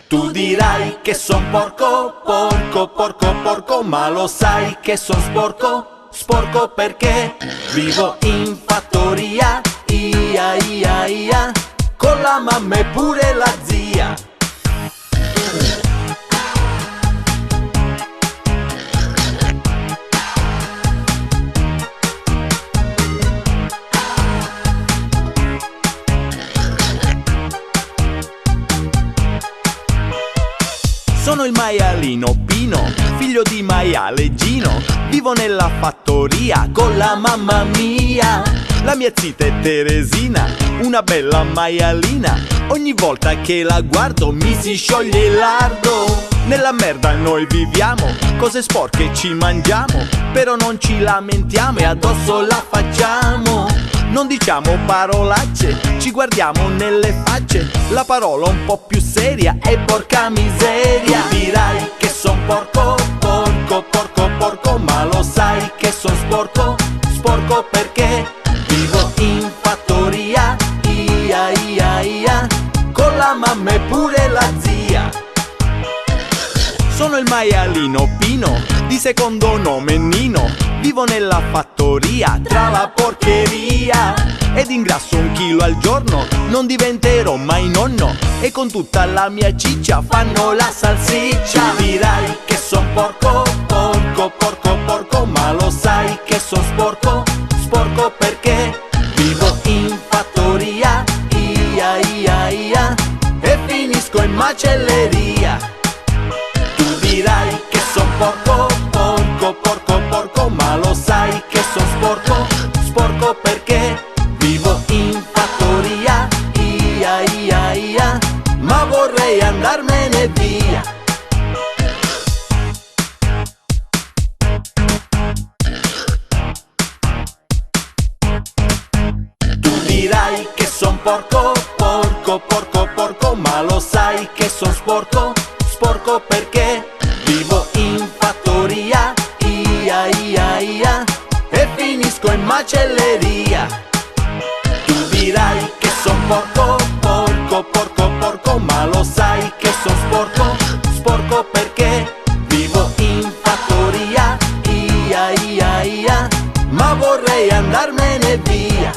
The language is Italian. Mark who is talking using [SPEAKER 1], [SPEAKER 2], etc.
[SPEAKER 1] Tu dirai che son porco, porco, porco, porco, ma lo sai che son sporco, sporco perché vivo in fattoria, ia, ia, ia, con la mamma e pure la zia. Sono il maialino Pino, figlio di maiale Gino. Vivo nella fattoria con la mamma mia. La mia zita è Teresina, una bella maialina. Ogni volta che la guardo mi si scioglie il lardo. Nella merda noi viviamo, cose sporche ci mangiamo, però non ci lamentiamo e addosso la facciamo. Non diciamo parolacce, ci guardiamo nelle facce. La parola un po' più seria è porca miseria. Tu dirai che son porco, porco, porco, porco, ma lo sai che son sporco, sporco perché vivo in fattoria, ia, ia, ia, con la mamma e pure la zia. Sono il maialino Pino, di secondo nome Nino. Vivo nella fattoria, tra la porcheria, ed ingrasso 1 chilo al giorno, non diventerò mai nonno, e con tutta la mia ciccia fanno la salsiccia. Tu dirai che son porco, porco, porco, porco, ma lo sai che son sporco, sporco perché vivo in fattoria, ia, ia, ia, e finisco in macelleria. Tu dirai che son porco, porco, porco, porco, ma lo sai che son sporco, sporco perché vivo in fattoria, ia, ia, ia, ma vorrei andarmene via. Tu dirai che son porco, porco, porco, porco, ma lo sai che son sporco, sporco perché vivo in fattoria, ia, ia, ia, e finisco in macelleria. Tu dirai che son porco, porco, porco, porco, ma lo sai che son sporco, sporco perché vivo in fattoria, ia, ia, ia, ma vorrei andarmene via.